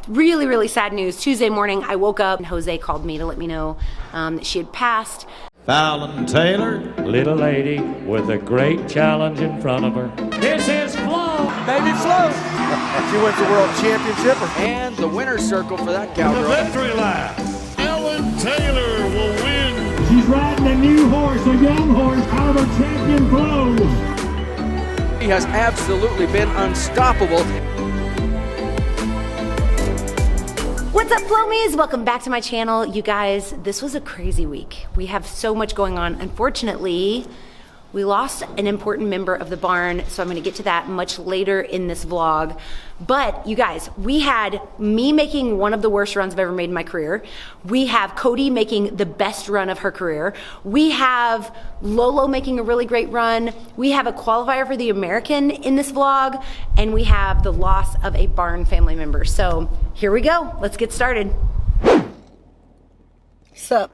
Really, really sad news. Tuesday morning, I woke up and Jose called me to let me know that she had passed. Fallon Taylor, little lady with a great challenge in front of her. This is Flo. BABYFLO. She wins the world championship. And the winner's circle for that cowgirl. The victory lap. Ellen Taylor will win. She's riding a new horse, a young horse, out of her champion Flo. He has absolutely been unstoppable. What's up, Flomies? Welcome back to my channel. You guys, this was a crazy week. We have so much going on. Unfortunately, we lost an important member of the barn, so I'm gonna get to that much later in this vlog. But you guys, we had me making one of the worst runs I've ever made in my career. We have Cody making the best run of her career. We have Lolo making a really great run. We have a qualifier for the American in this vlog, and we have the loss of a barn family member. So here we go, let's get started. Sup?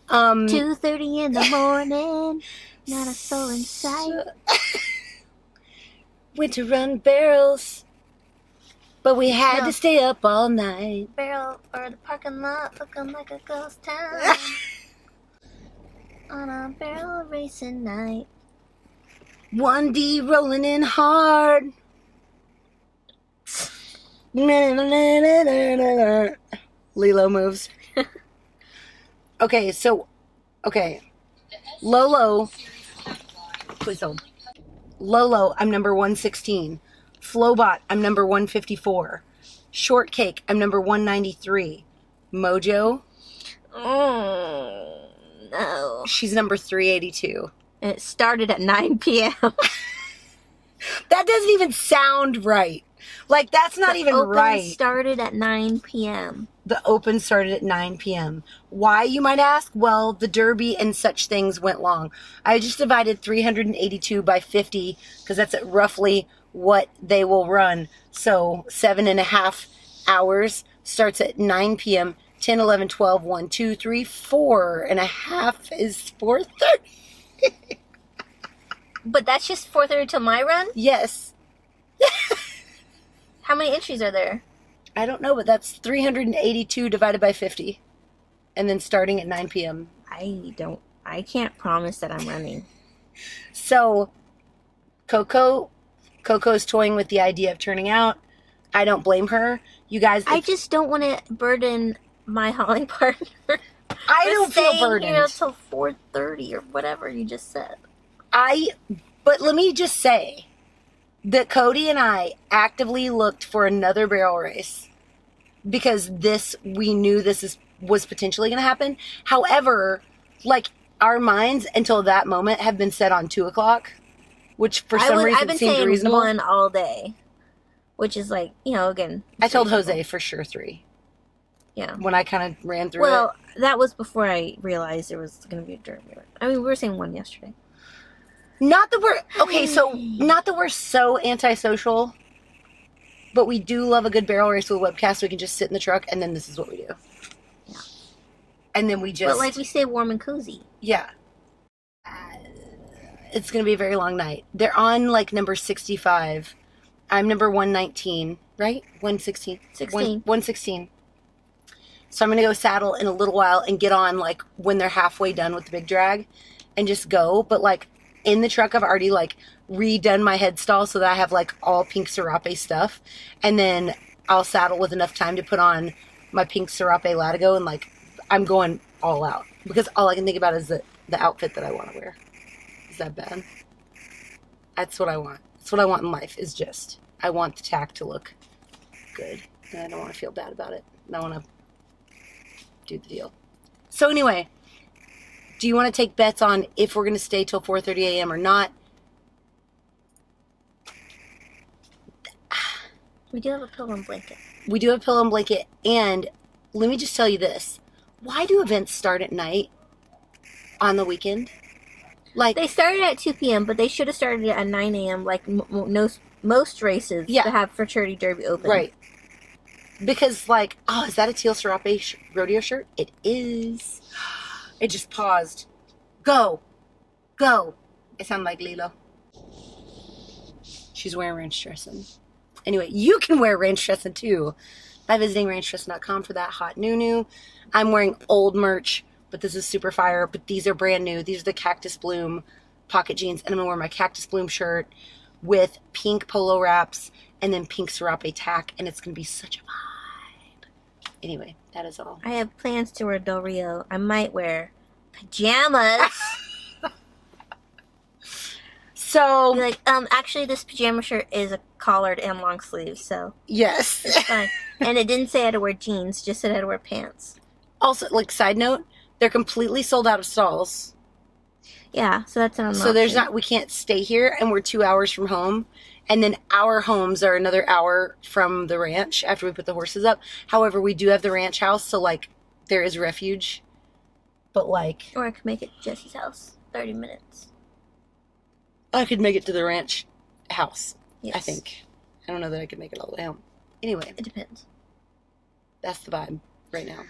2:30 in the morning, not a soul in sight. Went to run barrels, but we had to stay up all night. Barrel or the parking lot looking like a ghost town. On a barrel racing night. 1D rolling in hard. Lilo moves. Okay, Lolo, please hold. Lolo, I'm number 116. Flowbot, I'm number 154. Shortcake, I'm number 193. Mojo, Oh, no. she's number 382. And it started at 9 p.m. That doesn't even sound right. Like, that's not even right. Started at 9 p.m. The Open started at 9 p.m. Why, you might ask? Well, the Derby and such things went long. I just divided 382 by 50 because that's roughly what they will run. So 7.5 hours starts at 9 p.m. 10, 11, 12, 1, 2, 3, 4.5 is 4:30. But that's just 4:30 till my run? Yes. How many entries are there? I don't know, but that's 382 divided by 50. And then starting at 9 p.m. I can't promise that I'm running. So, Coco's toying with the idea of turning out. I don't blame her. You guys... I just don't want to burden my hauling partner. I don't feel burdened. Here until 4:30 or whatever you just said. But let me just say that Cody and I actively looked for another barrel race because we knew this was potentially going to happen. However, like, our minds until that moment have been set on 2 o'clock, which for some reason seemed reasonable. I've been saying 1 all day, which is like, you know, again. I told Jose for sure 3. Yeah. When I kind of ran through it. Well, that was before I realized there was going to be a derby. I mean, we were saying 1 yesterday. Not that we're so antisocial, but we do love a good barrel race with a webcast. So we can just sit in the truck, and then this is what we do. Yeah. And then we just... But like we stay warm and cozy. Yeah. It's going to be a very long night. They're on, like, number 65. I'm number 119, right? 116. 116. So I'm going to go saddle in a little while and get on, like, when they're halfway done with the big drag and just go. But, like, in the truck, I've already, like, redone my head stall so that I have, like, all pink serape stuff. And then I'll saddle with enough time to put on my pink serape latigo and, like, I'm going all out. Because all I can think about is the outfit that I want to wear. Is that bad? That's what I want. That's what I want in life, is just, I want the tack to look good. And I don't want to feel bad about it. And I want to do the deal. So anyway, do you want to take bets on if we're going to stay till 4:30 a.m. or not? We do have a pillow and blanket. We do have a pillow and blanket. And let me just tell you this. Why do events start at night on the weekend? Like, they started at 2 p.m., but they should have started at 9 a.m. like most races that have fraternity derby open. Right. Because, like, oh, is that a teal serape rodeo shirt? It is. It just paused. Go. Go. I sound like Lilo. She's wearing ranch dressing. Anyway, you can wear ranch dressing too by visiting ranchdressing.com for that hot new. I'm wearing old merch, but this is super fire. But these are brand new. These are the Cactus Bloom pocket jeans. And I'm going to wear my Cactus Bloom shirt with pink polo wraps and then pink serape tack. And it's going to be such a vibe. Anyway, that is all. I have plans to wear Del Rio. I might wear pajamas. So, be like, actually, this pajama shirt is a collared and long sleeves, so yes. it's fine. And it didn't say I had to wear jeans, just said I had to wear pants. Also, like, side note, they're completely sold out of stalls. Yeah, so that's an So there's not, we can't stay here, and we're 2 hours from home. And then our homes are another hour from the ranch after we put the horses up. However, we do have the ranch house, so, like, there is refuge. But, like... Or I could make it Jesse's house. 30 minutes. I could make it to the ranch house, Yes. I think. I don't know that I could make it all the way home. Anyway, It depends. that's the vibe right now.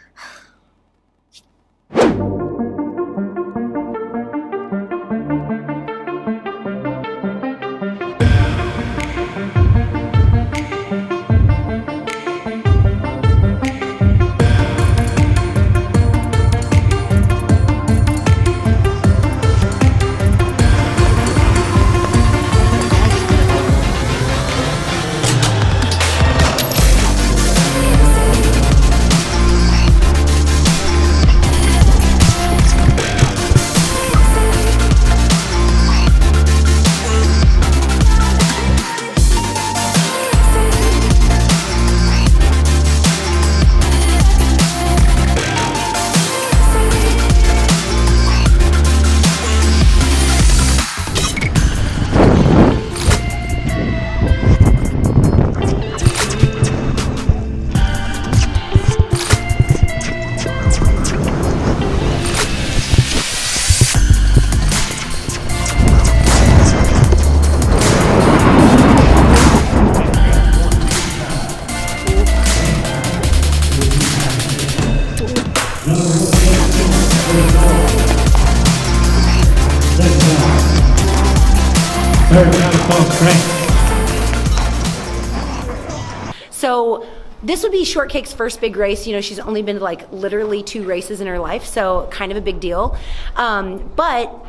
So this would be Shortcake's first big race. You know, she's only been to like literally 2 races in her life, so kind of a big deal. But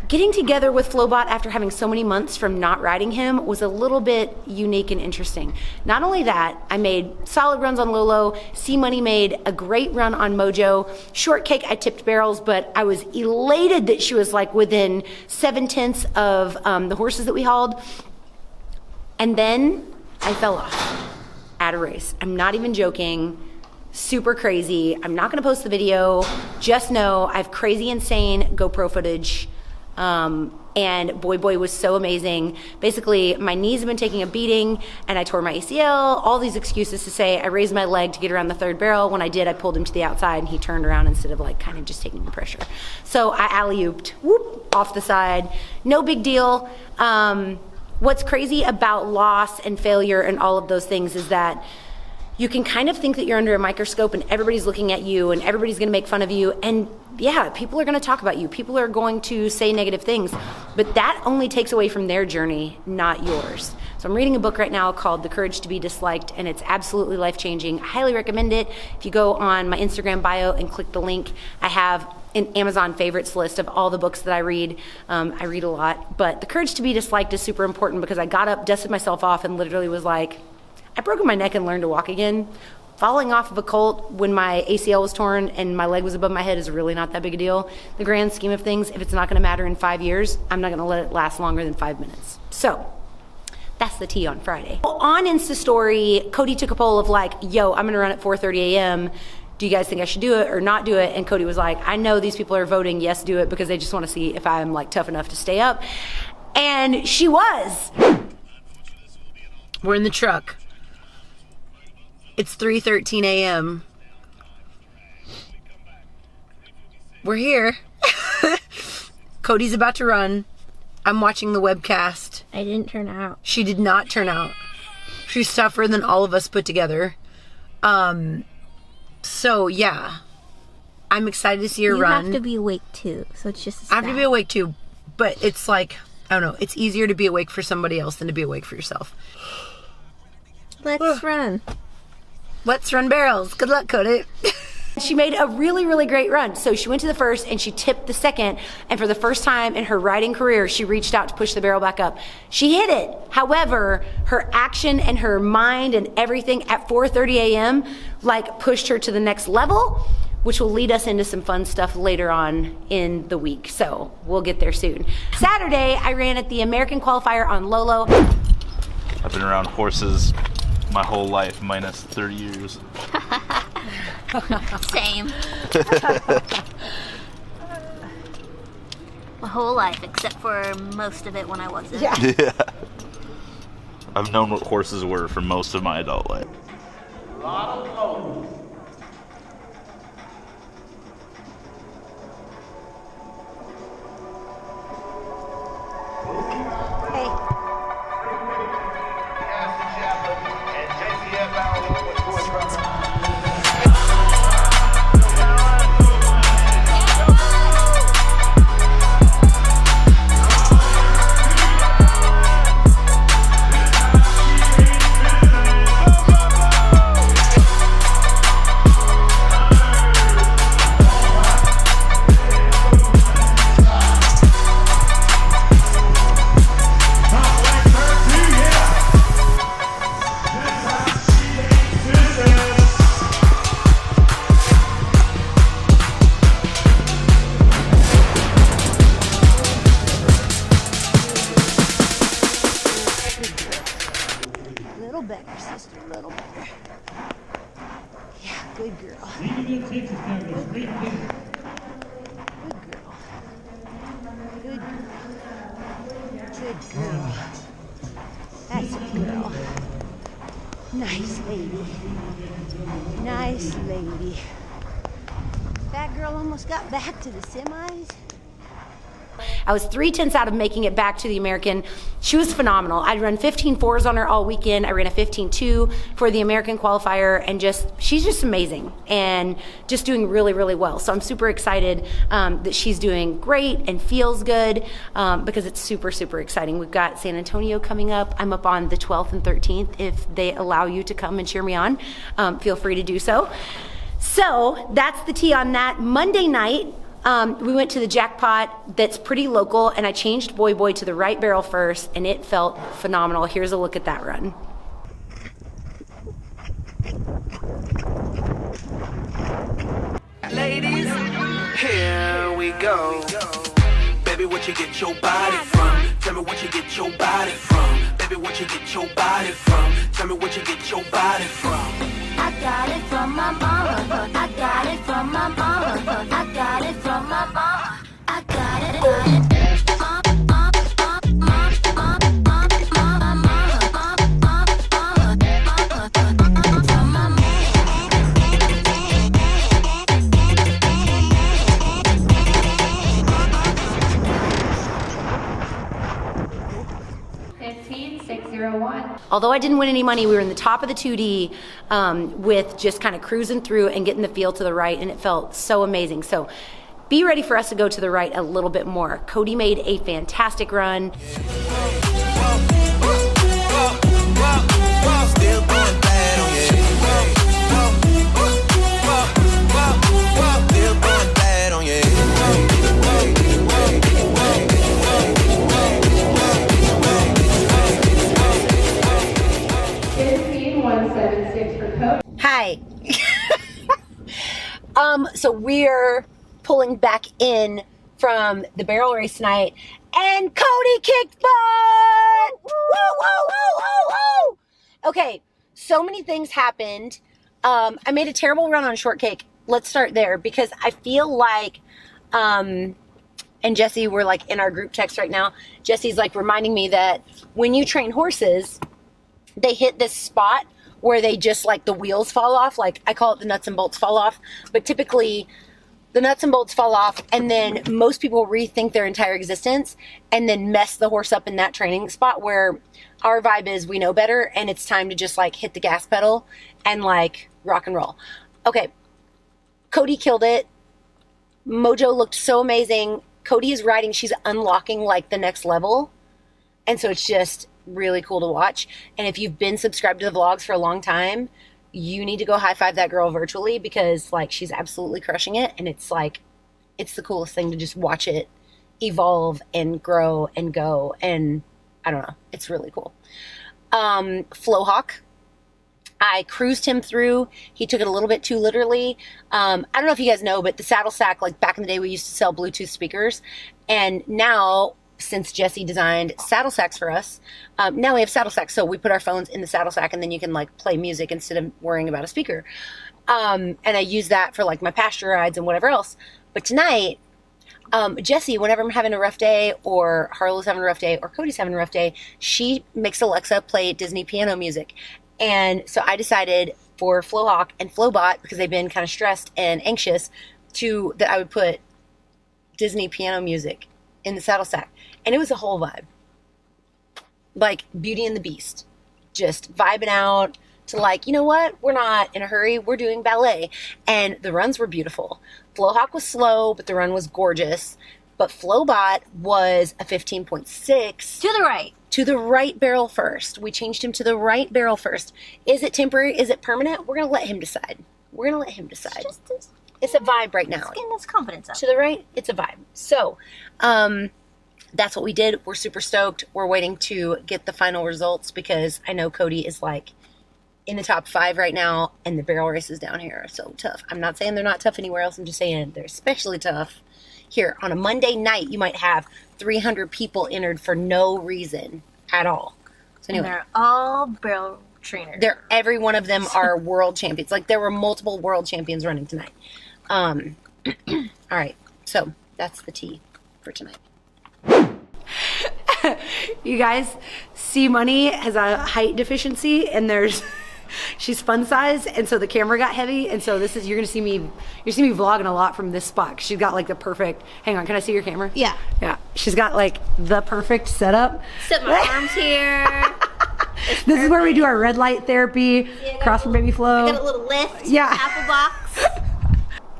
getting together with Flowbot after having so many months from not riding him was a little bit unique and interesting. Not only that, I made solid runs on Lolo. C-Money made a great run on Mojo. Shortcake, I tipped barrels, but I was elated that she was like within 7/10 of the horses that we hauled. And then I fell off at a race. I'm not even joking. Super crazy. I'm not gonna post the video. Just know I have crazy, insane GoPro footage. And Boy was so amazing. Basically, my knees have been taking a beating and I tore my ACL, all these excuses to say I raised my leg to get around the third barrel. When I did, I pulled him to the outside and he turned around instead of like kind of just taking the pressure. So I alley-ooped, whoop, off the side. No big deal. What's crazy about loss and failure and all of those things is that you can kind of think that you're under a microscope and everybody's looking at you and everybody's gonna make fun of you. And yeah, people are gonna talk about you. People are going to say negative things, but that only takes away from their journey, not yours. So I'm reading a book right now called The Courage to be Disliked, and it's absolutely life-changing. I highly recommend it. If you go on my Instagram bio and click the link, I have an Amazon favorites list of all the books that I read. I read a lot, but The Courage to be Disliked is super important because I got up, dusted myself off, and literally was like, I broke my neck and learned to walk again. Falling off of a colt when my ACL was torn and my leg was above my head is really not that big a deal. The grand scheme of things, if it's not gonna matter in 5 years, I'm not gonna let it last longer than 5 minutes. So, that's the tea on Friday. On Insta story, Cody took a poll of like, yo, I'm gonna run at 4:30 a.m. Do you guys think I should do it or not do it? And Cody was like, I know these people are voting yes, do it, because they just wanna see if I'm like tough enough to stay up. And she was. We're in the truck. It's 3:13 a.m. We're here. Cody's about to run. I'm watching the webcast. I didn't turn out. She did not turn out. She's tougher than all of us put together. So yeah, I'm excited to see her run. You have to be awake too, so it's just a I have to be awake too, but it's like, I don't know, it's easier to be awake for somebody else than to be awake for yourself. Let's run. Let's run barrels. Good luck, Cody. She made a really, really great run. So she went to the first and she tipped the second. And for the first time in her riding career, she reached out to push the barrel back up. She hit it. However, her action and her mind and everything at 4:30 a.m. like pushed her to the next level, which will lead us into some fun stuff later on in the week. So we'll get there soon. Saturday, I ran at the American qualifier on Lolo. I've been around horses my whole life, minus 30 years. Same. My whole life, except for most of it when I wasn't. Yeah. I've known what horses were for most of my adult life. A lot of flow. Little better, sister, little better. Yeah, good girl. Good girl. Good girl. Good girl. Good girl. That's a girl. Nice lady. Nice lady. That girl almost got back to the semis. I was 3/10 out of making it back to the American. She was phenomenal. I'd run 15.4s on her all weekend. I ran a 15.2 for the American qualifier, and she's just amazing and just doing really, really well. So I'm super excited that she's doing great and feels good because it's super, super exciting. We've got San Antonio coming up. I'm up on the 12th and 13th. If they allow you to come and cheer me on, feel free to do so. So that's the tea on that. Monday night, we went to the Jackpot that's pretty local, and I changed Boy Boy to the right barrel first, and it felt phenomenal. Here's a look at that run. Ladies, here we go. Baby, what you get your body from? Tell me what you get your body from. Baby, what you get your body from? Tell me what you get your body from. I got it from my mama. I got it from my mama. I got it from my mama. I got it. Although I didn't win any money, we were in the top of the 2D with just kind of cruising through and getting the feel to the right, and it felt so amazing. So be ready for us to go to the right a little bit more. Cody made a fantastic run. Still going bad on you. Still going bad on you. 176 for Cody. Hi. So we're pulling back in from the barrel race tonight, and Cody kicked butt! Woo, woo, woo, woo, woo! Okay, so many things happened. I made a terrible run on shortcake. Let's start there, because I feel like, and Jesse, we're like in our group text right now. Jesse's like reminding me that when you train horses, they hit this spot where they just like the wheels fall off. Like I call it the nuts and bolts fall off, but typically the nuts and bolts fall off, and then most people rethink their entire existence and then mess the horse up in that training spot, where our vibe is we know better and it's time to just like hit the gas pedal and like rock and roll. Okay, Cody killed it. Mojo looked so amazing. Cody is riding, she's unlocking like the next level. And so it's just really cool to watch. And if you've been subscribed to the vlogs for a long time, you need to go high five that girl virtually, because like she's absolutely crushing it. And it's like, it's the coolest thing to just watch it evolve and grow and go. And I don't know, it's really cool. Flowhawk, I cruised him through. He took it a little bit too literally. I don't know if you guys know, but the saddle sack, like back in the day, we used to sell Bluetooth speakers. And now, since Jesse designed saddle sacks for us, now we have saddle sacks. So we put our phones in the saddle sack, and then you can like play music instead of worrying about a speaker. And I use that for like my pasture rides and whatever else. But tonight, Jesse, whenever I'm having a rough day, or Harlow's having a rough day, or Cody's having a rough day, she makes Alexa play Disney piano music. And so I decided for Flowhawk and Flowbot, because they've been kind of stressed and anxious, that I would put Disney piano music in the saddle sack. And it was a whole vibe. Like Beauty and the Beast. Just vibing out to like, you know what? We're not in a hurry. We're doing ballet. And the runs were beautiful. Flowhawk was slow, but the run was gorgeous. But Flowbot was a 15.6. To the right. To the right barrel first. We changed him to the right barrel first. Is it temporary? Is it permanent? We're going to let him decide. We're going to let him decide. It's a vibe right now. Getting his confidence up. To the right, it's a vibe. So, that's what we did. We're super stoked. We're waiting to get the final results, because I know Cody is like in the top 5 right now, and the barrel races down here are so tough. I'm not saying they're not tough anywhere else. I'm just saying they're especially tough here. On a Monday night, you might have 300 people entered for no reason at all. So anyway, and they're all barrel trainers. Every one of them are world champions. Like there were multiple world champions running tonight. All right, so that's the tea for tonight. You guys, C Money has a height deficiency, and she's fun size, and so the camera got heavy, and so you're gonna see me vlogging a lot from this spot. She's got like the perfect, hang on, can I see your camera? Yeah. She's got like the perfect setup. Set my arms here. This is where we do our red light therapy, across from BABYFLO. I got a little lift. Yeah. Apple box.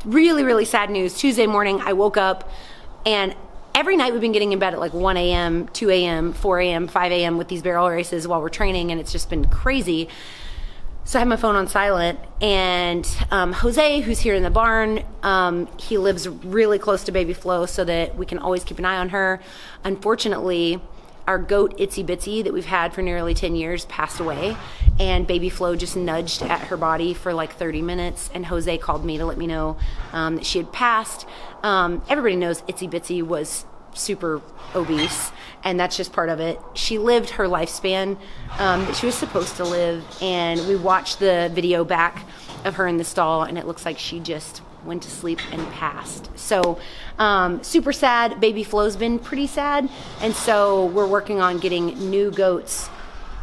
Really, really sad news. Tuesday morning, I woke up, and every night we've been getting in bed at like 1 a.m., 2 a.m., 4 a.m., 5 a.m. with these barrel races while we're training, and it's just been crazy. So I have my phone on silent, and Jose, who's here in the barn, he lives really close to BABYFLO so that we can always keep an eye on her. Unfortunately, our goat Itsy Bitsy that we've had for nearly 10 years passed away, and BABYFLO just nudged at her body for like 30 minutes, and Jose called me to let me know that she had passed. Everybody knows Itsy Bitsy was super obese, and that's just part of it. She lived her lifespan that she was supposed to live, and we watched the video back of her in the stall, and it looks like she just went to sleep and passed. So super sad. BABYFLO's been pretty sad, and so we're working on getting new goats,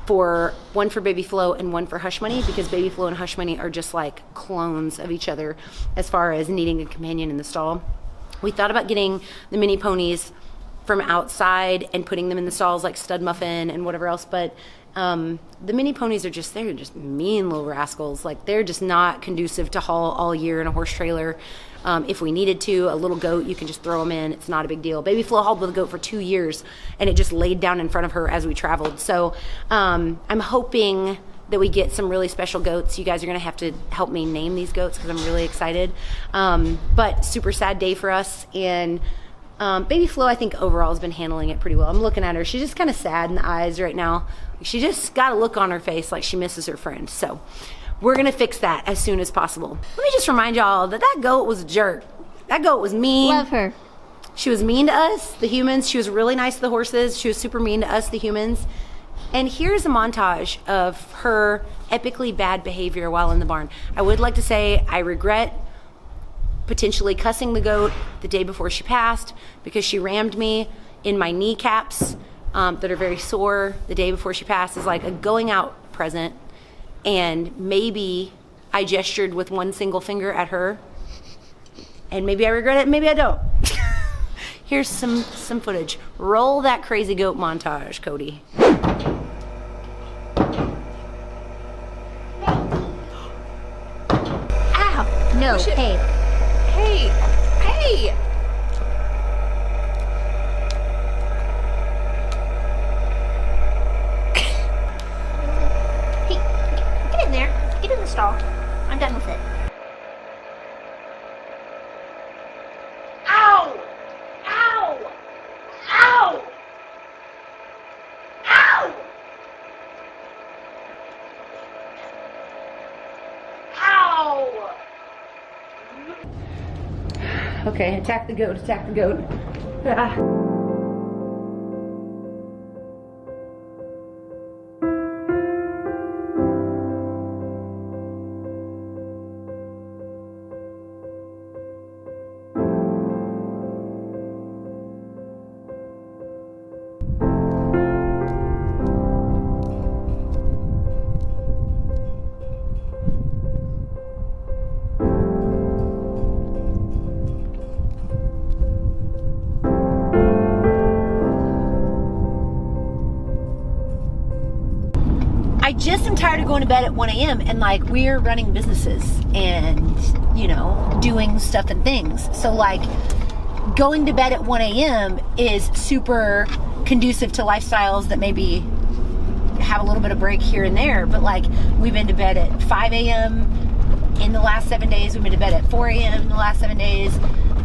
one for BABYFLO and one for Hush Money, because BABYFLO and Hush Money are just like clones of each other as far as needing a companion in the stall. We thought about getting the mini ponies from outside and putting them in the stalls like Stud Muffin and whatever else, but the mini ponies they're just mean little rascals. Like they're just not conducive to haul all year in a horse trailer. If we needed to, a little goat, you can just throw them in. It's not a big deal. BABYFLO hauled with a goat for 2 years, and it just laid down in front of her as we traveled. So I'm hoping that we get some really special goats. You guys are gonna have to help me name these goats because I'm really excited. But super sad day for us, and BABYFLO I think overall has been handling it pretty well. I'm looking at her, she's just kind of sad in the eyes right now. She just got a look on her face like she misses her friend. So we're gonna fix that as soon as possible. Let me just remind y'all that goat was a jerk. That goat was mean. Love her. She was mean to us, the humans. She was really nice to the horses. She was super mean to us, the humans. And here's a montage of her epically bad behavior while in the barn. I would like to say I regret potentially cussing the goat the day before she passed, because she rammed me in my kneecaps that are very sore the day before she passed as like a going out present. And maybe I gestured with one single finger at her, and maybe I regret it, maybe I don't. Here's some footage. Roll that crazy goat montage, Cody. Ow! No, hey. Hey! Hey! I'm done with it. Ow! Ow! Ow! Ow! Ow! Okay, attack the goat, attack the goat. Ah. I just am tired of going to bed at 1 a.m. and like we're running businesses and, you know, doing stuff and things. So like going to bed at 1 a.m. is super conducive to lifestyles that maybe have a little bit of break here and there. But like we've been to bed at 5 a.m. in the last 7 days. We've been to bed at 4 a.m. in the last 7 days.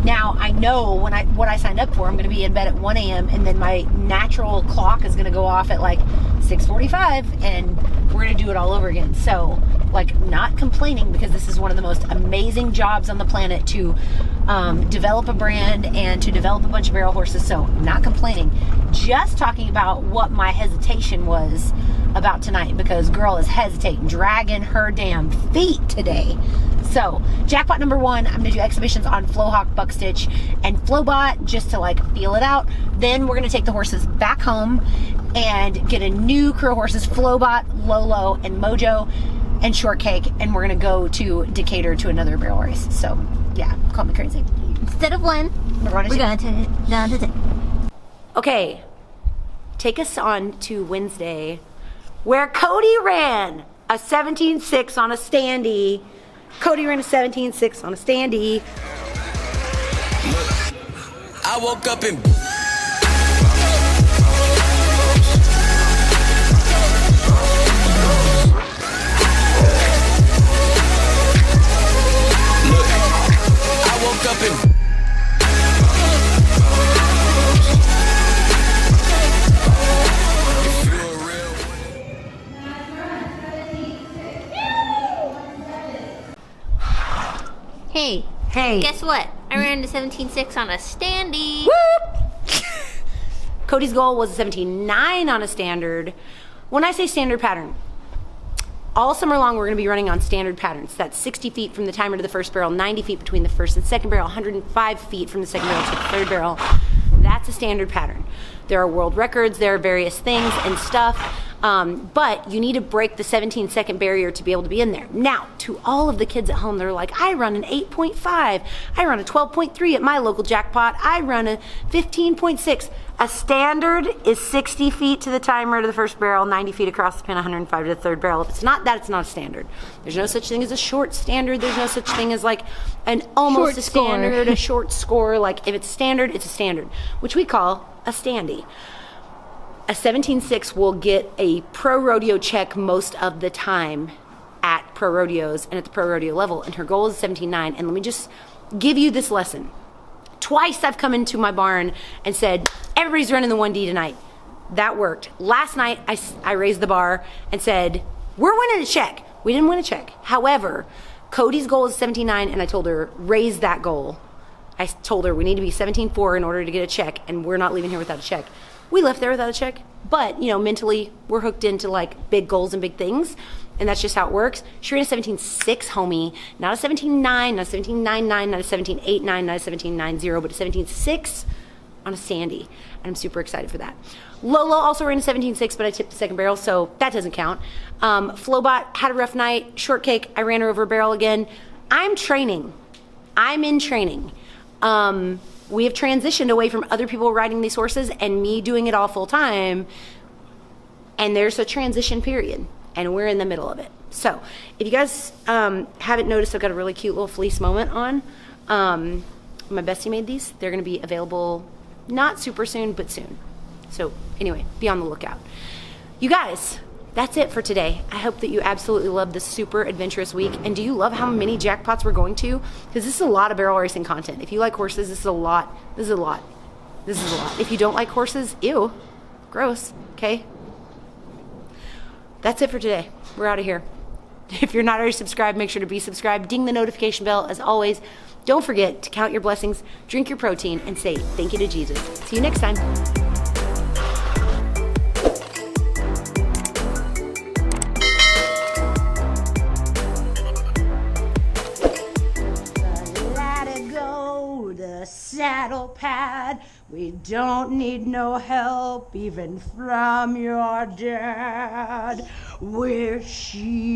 Now I know what I signed up for. I'm going to be in bed at 1 a.m. and then my natural clock is going to go off at like 6:45 and we're going to do it all over again. So like not complaining because this is one of the most amazing jobs on the planet to develop a brand and to develop a bunch of barrel horses. So not complaining, just talking about what my hesitation was about tonight because girl is hesitating, dragging her damn feet today. So Jackpot number 1, I'm gonna do exhibitions on Flowhawk, Buckstitch, and Flowbot just to like feel it out. Then we're gonna take the horses back home and get a new crew of horses, Flowbot, Lolo, and Mojo, and Shortcake, and we're gonna go to Decatur to another barrel race. So yeah, call me crazy. Instead of 1, we're going to down to 10. Okay, take us on to Wednesday, where Cody ran a 17.6 on a standee. Cody ran a 17.6 on a standee. I woke up in. I woke up in. Hey, guess what? I ran to 17.6 on a standee. Whoop! Cody's goal was a 17.9 on a standard. When I say standard pattern, all summer long we're going to be running on standard patterns. That's 60 feet from the timer to the first barrel, 90 feet between the first and second barrel, 105 feet from the second barrel to the third barrel. That's a standard pattern. There are world records, there are various things and stuff, but you need to break the 17-second barrier to be able to be in there. Now, to all of the kids at home, they're like, I run an 8.5, I run a 12.3 at my local Jackpot, I run a 15.6. A standard is 60 feet to the timer to the first barrel, 90 feet across the pin, 105 to the third barrel. If it's not that, it's not a standard. There's no such thing as a short standard. There's no such thing as like an almost a standard, a short score. Like if it's standard, it's a standard, which we call a standee. A 17.6 will get a pro rodeo check most of the time at pro rodeos and at the pro rodeo level, and her goal is 17.9. And let me just give you this lesson. Twice I've come into my barn and said, everybody's running the 1D tonight. That worked. Last night I raised the bar and said, we're winning a check. We didn't win a check. However, Cody's goal is 17.9 and I told her, raise that goal. I told her we need to be 17.4 in order to get a check, and we're not leaving here without a check. We left there without a check, but you know, mentally we're hooked into like big goals and big things, and that's just how it works. She ran a 17.6, homie, not a 17.9, not a 17.99, not a 17.89, not a 17.90, but a 17.6 on a standee, and I'm super excited for that. Lola also ran a 17.6, but I tipped the second barrel, so that doesn't count. Flowbot had a rough night. Shortcake, I ran her over a barrel again. I'm training. I'm in training. We have transitioned away from other people riding these horses and me doing it all full time. And there's a transition period and we're in the middle of it. So if you guys haven't noticed, I've got a really cute little fleece moment on. My bestie made these. They're going to be available not super soon, but soon. So anyway, be on the lookout. You guys, that's it for today. I hope that you absolutely love this super adventurous week. And do you love how many jackpots we're going to? Because this is a lot of barrel racing content. If you like horses, this is a lot. This is a lot. This is a lot. If you don't like horses, ew, gross, okay? That's it for today. We're out of here. If you're not already subscribed, make sure to be subscribed. Ding the notification bell as always. Don't forget to count your blessings, drink your protein, and say thank you to Jesus. See you next time. The saddle pad. We don't need no help even from your dad. We're sheroes.